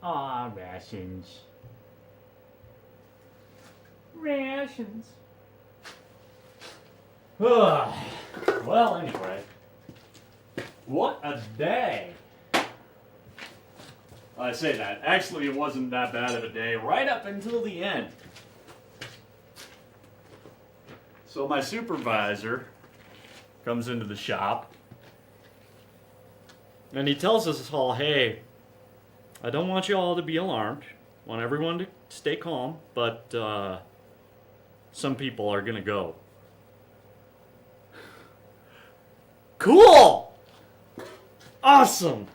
Aw, rations. Rations. Well, anyway. What a day. I say that. Actually, it wasn't that bad of a day right up until the end. So my supervisor comes into the shop and he tells us all, hey, I don't want you all to be alarmed. I want everyone to stay calm, but some people are going to go. Cool! Awesome!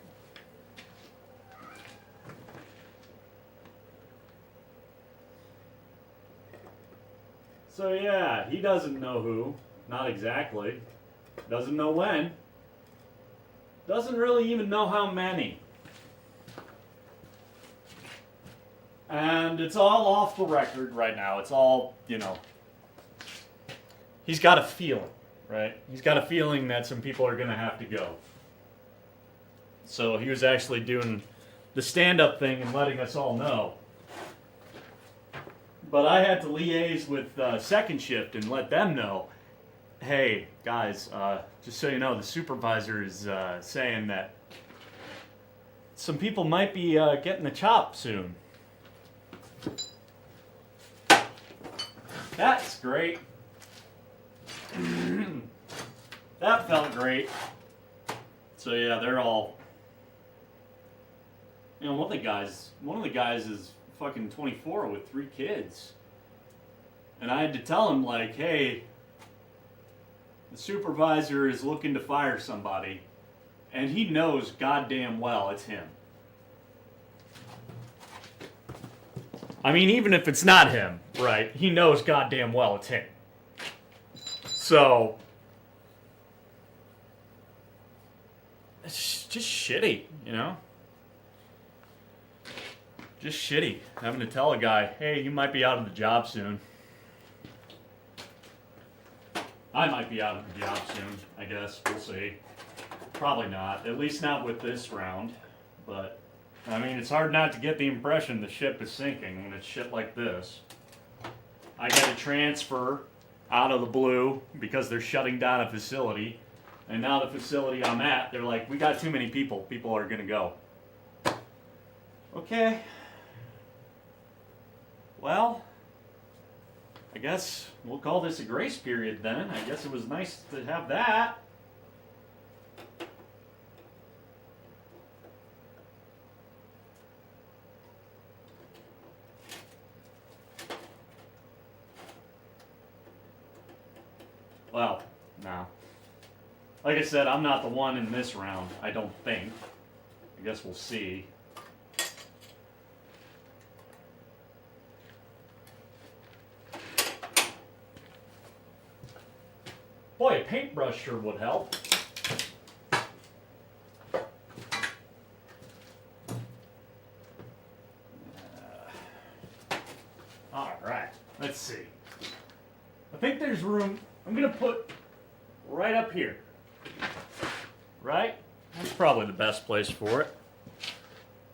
So yeah, he doesn't know who, not exactly, doesn't know when, doesn't really even know how many. And it's all off the record right now. It's all, he's got a feeling, right? He's got a feeling that some people are going to have to go. So he was actually doing the stand-up thing and letting us all know. But I had to liaise with second shift and let them know, hey, guys, just so you know, the supervisor is saying that some people might be getting the chop soon. That's great. That felt great. So yeah, they're all, one of the guys is fucking 24 with 3 kids. And I had to tell him, like, hey, the supervisor is looking to fire somebody, and he knows goddamn well it's him. I mean, even if it's not him, right, he knows goddamn well it's him. So, it's just shitty, Just shitty, having to tell a guy, hey, you might be out of the job soon. I might be out of the job soon, I guess. We'll see. Probably not. At least not with this round. But, I mean, it's hard not to get the impression the ship is sinking when it's shit like this. I get a transfer out of the blue because they're shutting down a facility. And now the facility I'm at, they're like, we got too many people. People are going to go. Okay. Well, I guess we'll call this a grace period then. I guess it was nice to have that. Well, no. Like I said, I'm not the one in this round, I don't think. I guess we'll see. Boy, a paintbrush sure would help. Alright, let's see. I think there's room. I'm going to put right up here. Right? That's probably the best place for it.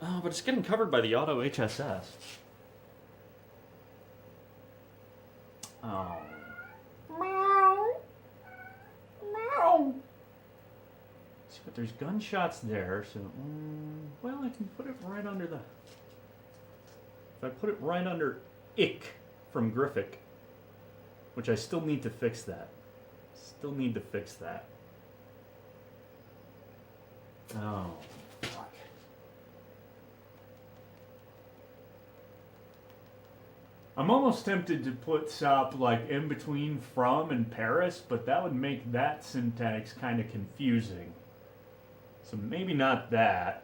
Oh, but it's getting covered by the auto HSS. Oh. But there's gunshots there, so well, I can put it right under the. If I put it right under "ick" from Griffic, which I still need to fix that. Still need to fix that. Oh, fuck. I'm almost tempted to put stop like in between "from" and "Paris," but that would make that syntax kind of confusing. So maybe not that.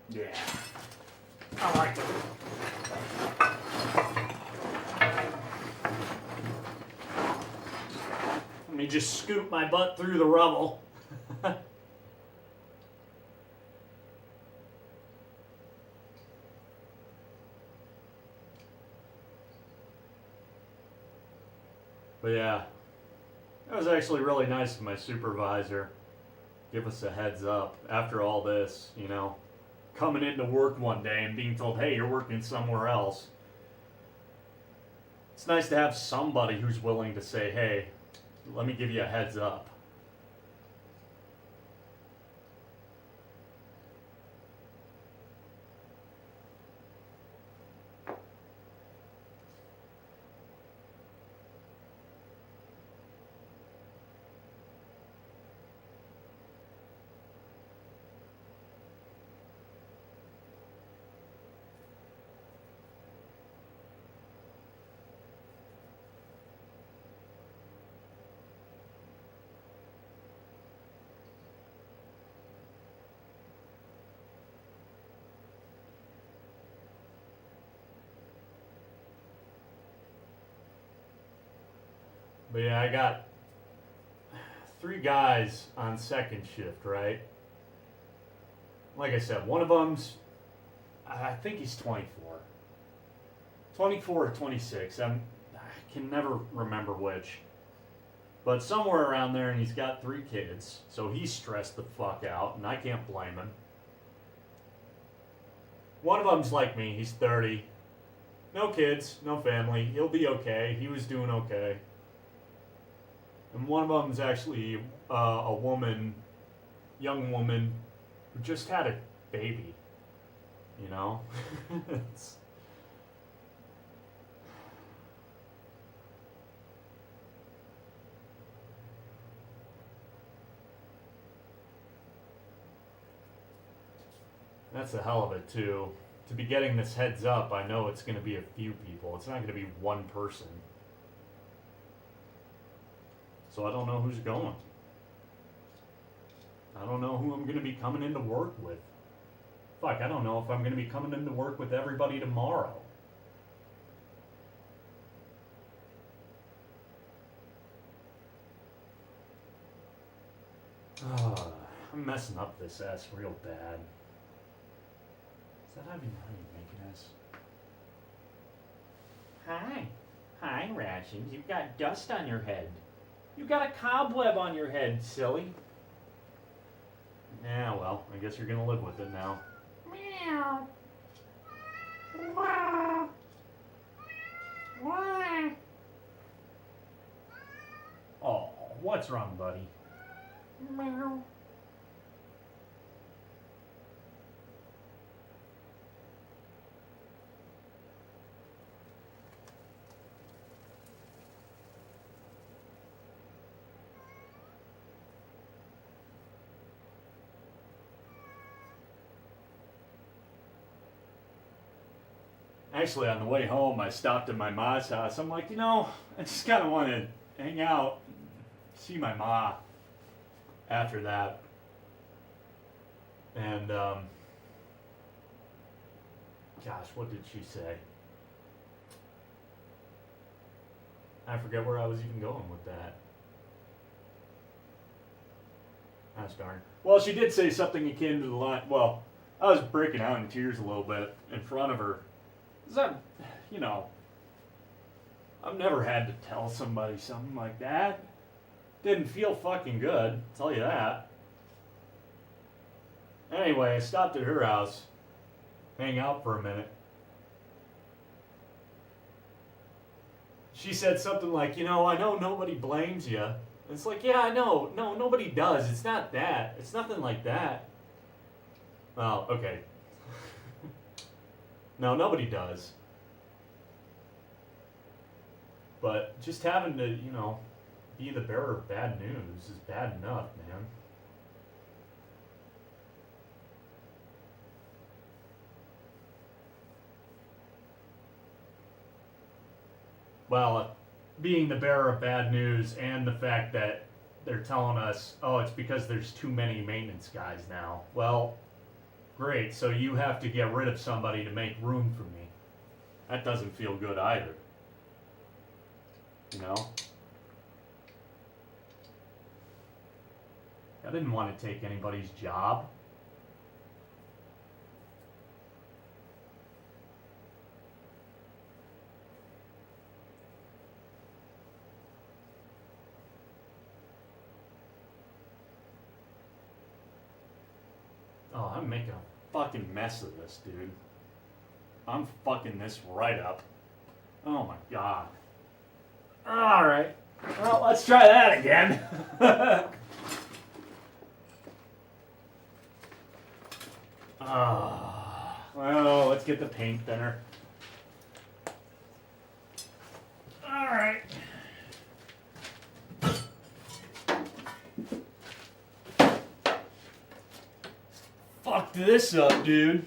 Yeah. I like it. Let me just scoop my butt through the rubble. But yeah, that was actually really nice of my supervisor. Give us a heads up after all this, you know, coming into work one day and being told, hey, you're working somewhere else. It's nice to have somebody who's willing to say, hey, let me give you a heads up. But yeah, I got 3 guys on second shift, right? Like I said, one of them's, I think he's 24. 24 or 26. I can never remember which. But somewhere around there, and he's got 3 kids. So he's stressed the fuck out, and I can't blame him. One of them's like me, he's 30. No kids, no family. He'll be okay. He was doing okay. And one of them's actually a woman, young woman, who just had a baby. You know? That's a hell of it, too. To be getting this heads up, I know it's going to be a few people. It's not going to be one person. So I don't know who's going. I don't know who I'm going to be coming into work with. Fuck, I don't know if I'm going to be coming into work with everybody tomorrow. I'm messing up this ass real bad. Is that even how you make this? Hi. Hi, Rations. You've got dust on your head. You've got a cobweb on your head, silly. Yeah, well, I guess you're gonna live with it now. Meow. Wah. Wah. Oh, what's wrong, buddy? Meow. Actually, on the way home, I stopped at my ma's house. I'm like, you know, I just kind of want to hang out, see my ma after that. And, gosh, what did she say? I forget where I was even going with that. That's darn. Well, she did say something akin to the line. Well, I was breaking out in tears a little bit in front of her. Because you know, I've never had to tell somebody something like that. Didn't feel fucking good, I'll tell you that. Anyway, I stopped at her house, hang out for a minute. She said something like, you know, I know nobody blames you. It's like, yeah, I know. No, nobody does. It's not that. It's nothing like that. Well, okay. No, nobody does. But just having to, you know, be the bearer of bad news is bad enough, man. Well, being the bearer of bad news and the fact that they're telling us, oh, it's because there's too many maintenance guys now. Well, great, so you have to get rid of somebody to make room for me. That doesn't feel good either. You know? I didn't want to take anybody's job. I'm making a fucking mess of this, dude. I'm fucking this right up. Oh my god. Alright. Well, let's try that again. Well, let's get the paint thinner. Alright. Fucked this up, dude.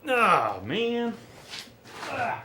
Ah, man. Ah.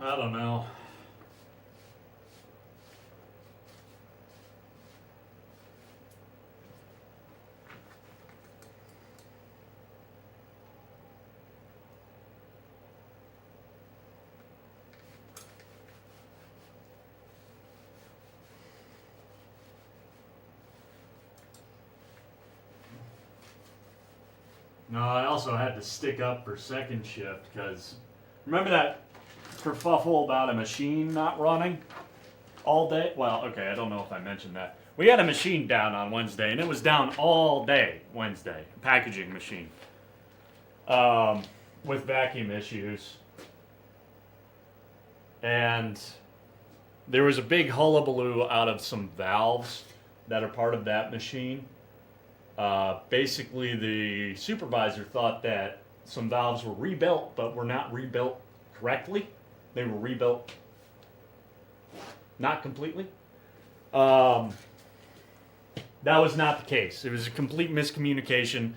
I don't know. No, I also had to stick up for second shift because remember that kerfuffle about a machine not running all day? Well, okay, I don't know if I mentioned that. We had a machine down on Wednesday, and it was down all day Wednesday, packaging machine, with vacuum issues. And there was a big hullabaloo out of some valves that are part of that machine. Basically, the supervisor thought that some valves were rebuilt, but were not rebuilt correctly. They were rebuilt not completely. That was not the case. It was a complete miscommunication.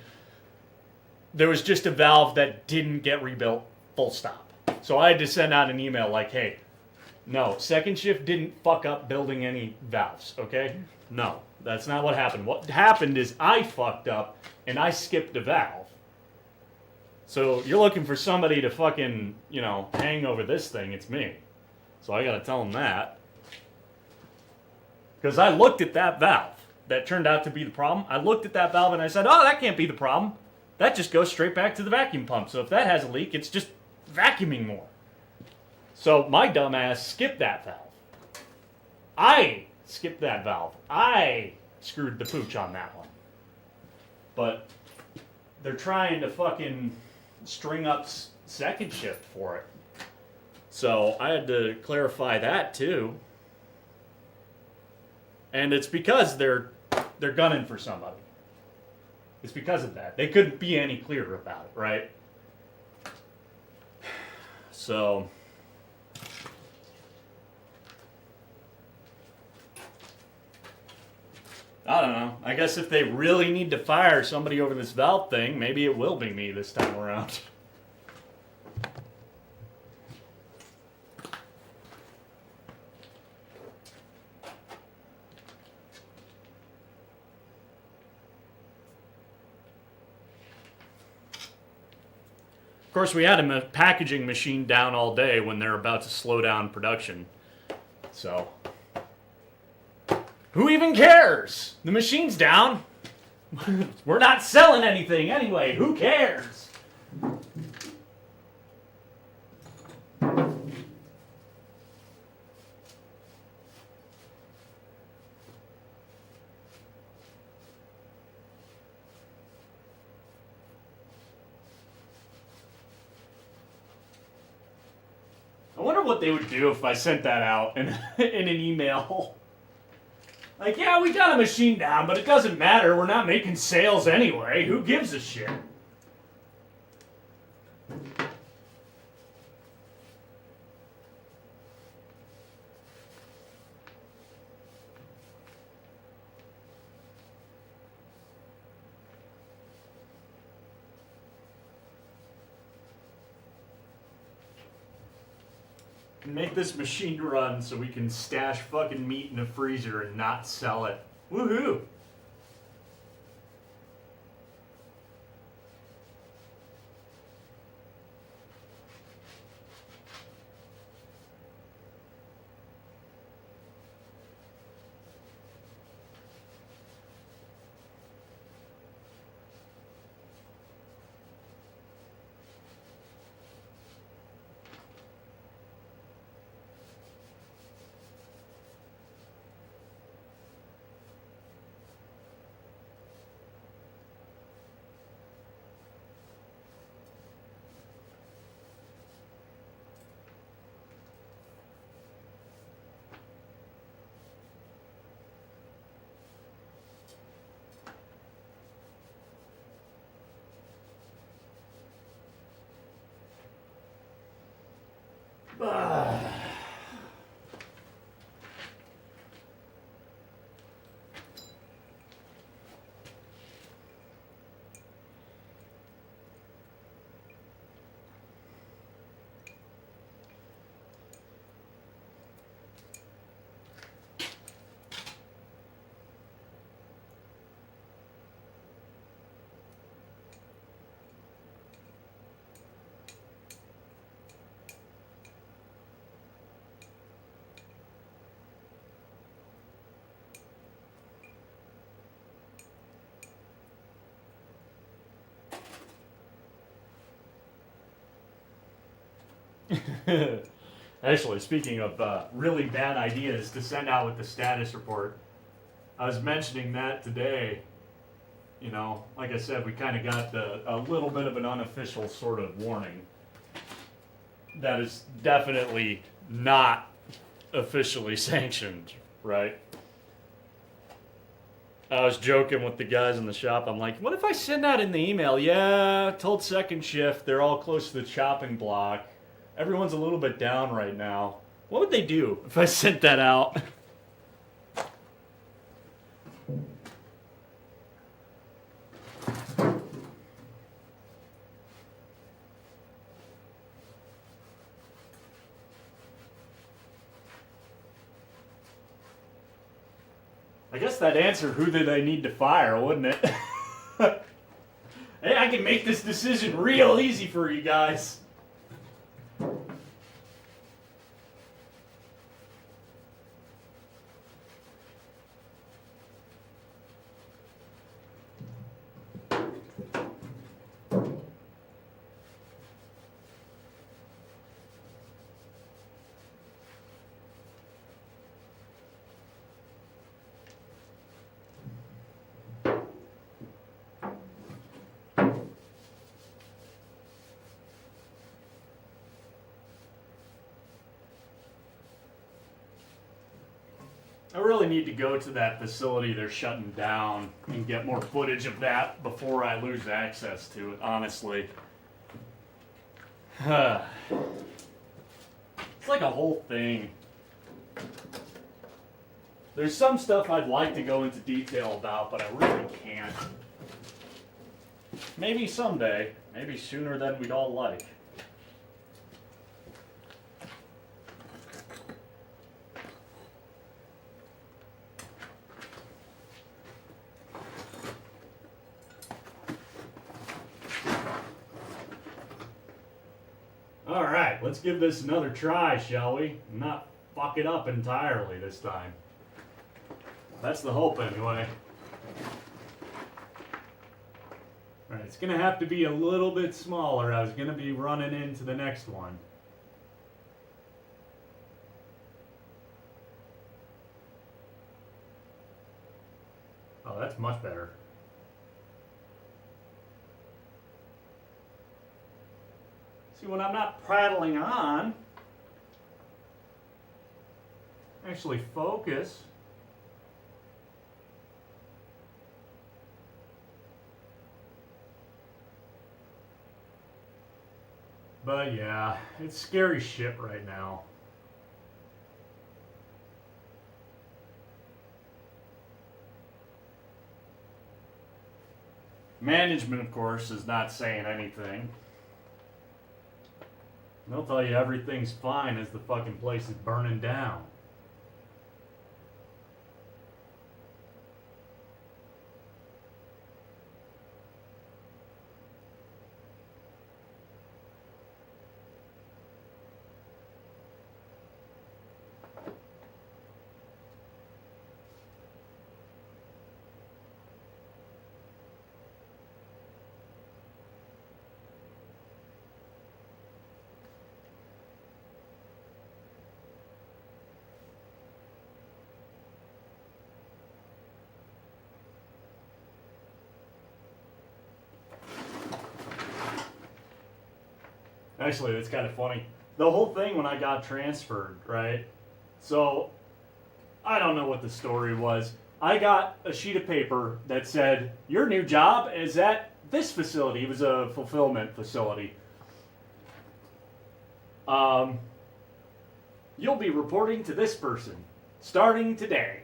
There was just a valve that didn't get rebuilt, full stop. So I had to send out an email like, hey, no, second shift didn't fuck up building any valves, okay? No, that's not what happened. What happened is I fucked up and I skipped a valve. So you're looking for somebody to fucking, hang over this thing, it's me. So I gotta tell them that. Because I looked at that valve that turned out to be the problem. I looked at that valve and I said, oh, that can't be the problem. That just goes straight back to the vacuum pump. So if that has a leak, it's just vacuuming more. So my dumbass skipped that valve. I skipped that valve. I screwed the pooch on that one. But they're trying to fucking string up second shift for it. So I had to clarify that too. And it's because they're gunning for somebody. It's because of that. They couldn't be any clearer about it, right? So I don't know. I guess if they really need to fire somebody over this valve thing, maybe it will be me this time around. Of course, we had a packaging machine down all day when they're about to slow down production. So who even cares? The machine's down. We're not selling anything anyway. Who cares? I wonder what they would do if I sent that out in, in an email. Like, yeah, we got a machine down, but it doesn't matter. We're not making sales anyway. Who gives a shit? Make this machine run so we can stash fucking meat in a freezer and not sell it. Woohoo! Actually, speaking of really bad ideas to send out with the status report, I was mentioning that today. You know, like I said, we kind of got a little bit of an unofficial sort of warning. That is definitely not officially sanctioned, right? I was joking with the guys in the shop. I'm like, what if I send that in the email? Yeah, told second shift, they're all close to the chopping block. Everyone's a little bit down right now. What would they do if I sent that out? I guess that answered who did they need to fire, wouldn't it? Hey, I can make this decision real easy for you guys. I really need to go to that facility they're shutting down and get more footage of that before I lose access to it, honestly. It's like a whole thing. There's some stuff I'd like to go into detail about, but I really can't. Maybe someday. Maybe sooner than we'd all like. Alright, let's give this another try, shall we? Not fuck it up entirely this time. That's the hope, anyway. Alright, it's gonna have to be a little bit smaller. I was gonna be running into the next one. Oh, that's much better. See, when I'm not prattling on, Actually, focus. But yeah, it's scary shit right now. Management, of course, is not saying anything. They'll tell you everything's fine as the fucking place is burning down. Actually, it's kind of funny. The whole thing when I got transferred, right? So, I don't know what the story was. I got a sheet of paper that said, your new job is at this facility. It was a fulfillment facility. You'll be reporting to this person starting today,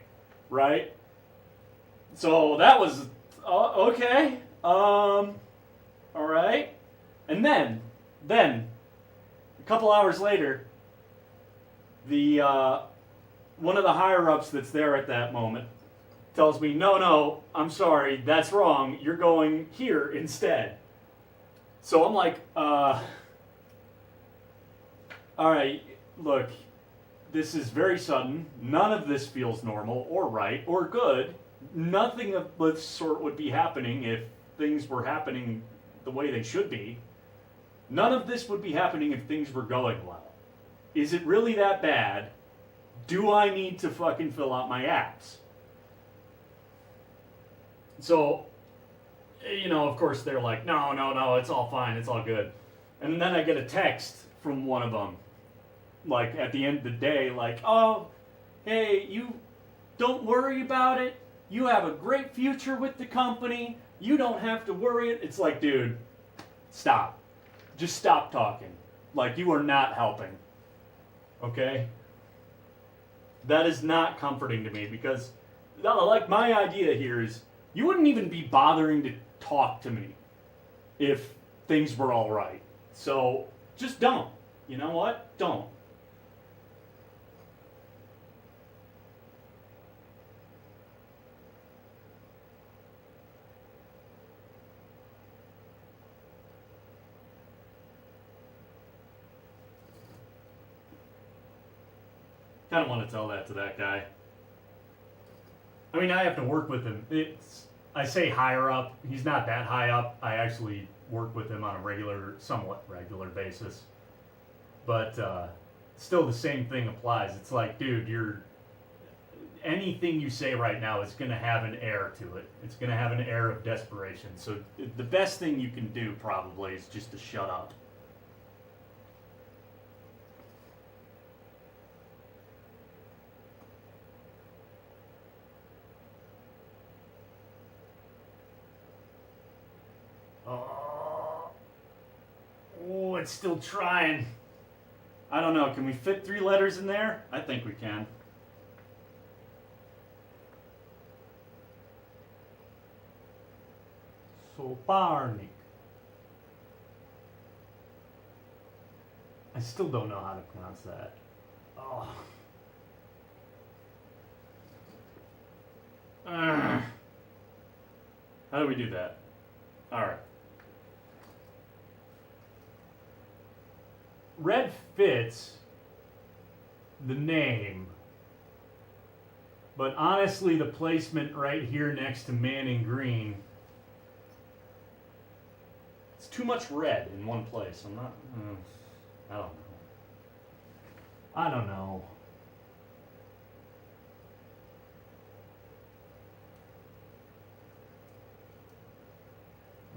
right? So that was, okay. All right. And then, a couple hours later, the one of the higher ups that's there at that moment tells me, no, I'm sorry, that's wrong. You're going here instead. So I'm like, all right, look, this is very sudden. None of this feels normal or right or good. Nothing of this sort would be happening if things were happening the way they should be. None of this would be happening if things were going well. Is it really that bad? Do I need to fucking fill out my apps? So, of course they're like, no, it's all fine, it's all good. And then I get a text from one of them, like at the end of the day, like, oh, hey, you don't worry about it. You have a great future with the company. You don't have to worry it. It's like, dude, stop. Just stop talking. Like, you are not helping. Okay? That is not comforting to me because, like, my idea here is you wouldn't even be bothering to talk to me if things were all right. So, just don't. You know what? Don't. Kind of want to tell that to that guy. I mean, I have to work with him. I say higher up. He's not that high up. I actually work with him on a somewhat regular basis. But still the same thing applies. It's like, dude, anything you say right now is going to have an air to it. It's going to have an air of desperation. So the best thing you can do probably is just to shut up. Oh, it's still trying. I don't know. Can we fit 3 letters in there? I think we can. Soparnik. I still don't know how to pronounce that. Oh. How do we do that? Alright. Red fits the name, but honestly the placement right here next to Manning Green, it's too much red in one place. I'm not, I don't know.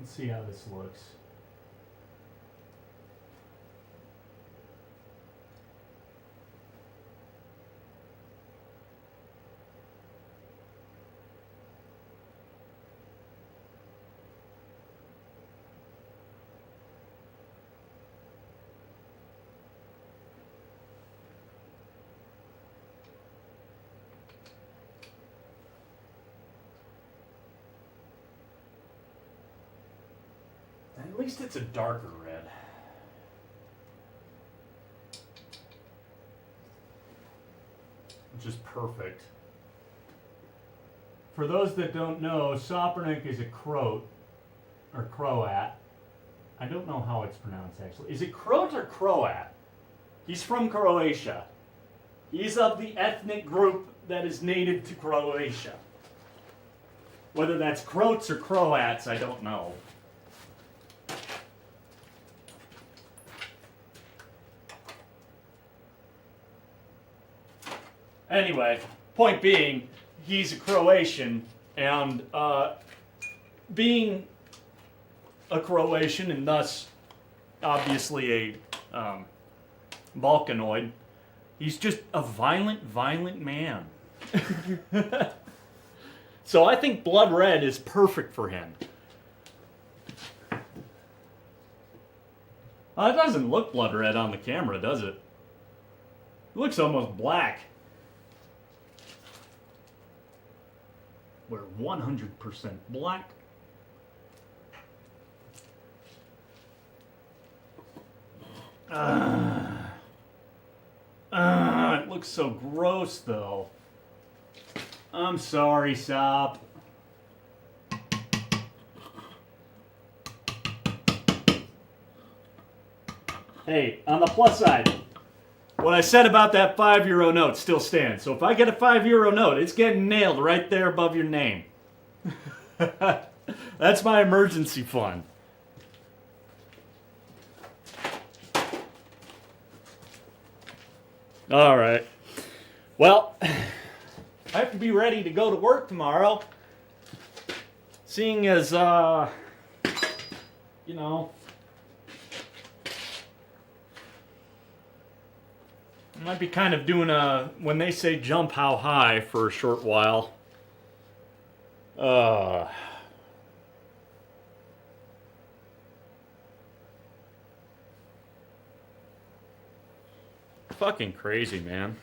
Let's see how this looks. least it's a darker red. Which is perfect. For those that don't know, Sopernik is a Croat, or Croat. I don't know how it's pronounced actually. Is it Croat or Croat? He's from Croatia. He's of the ethnic group that is native to Croatia. Whether that's Croats or Croats, I don't know. Anyway, point being, he's a Croatian, and being a Croatian and thus obviously a Balkanoid, he's just a violent man. So I think blood red is perfect for him. It doesn't look blood red on the camera, does it? It looks almost black. We're 100% black. It looks so gross, though. I'm sorry, Sop. Hey, on the plus side, what I said about that €5 note still stands. So if I get a €5 note, it's getting nailed right there above your name. That's my emergency fund. All right. Well, I have to be ready to go to work tomorrow. Seeing as, you know, I might be kind of doing when they say jump how high for a short while. Fucking crazy, man.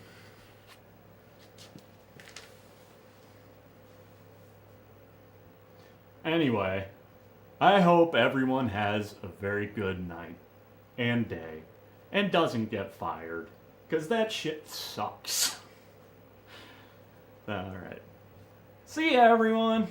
Anyway, I hope everyone has a very good night and day and doesn't get fired, because that shit sucks. Alright. See ya, everyone.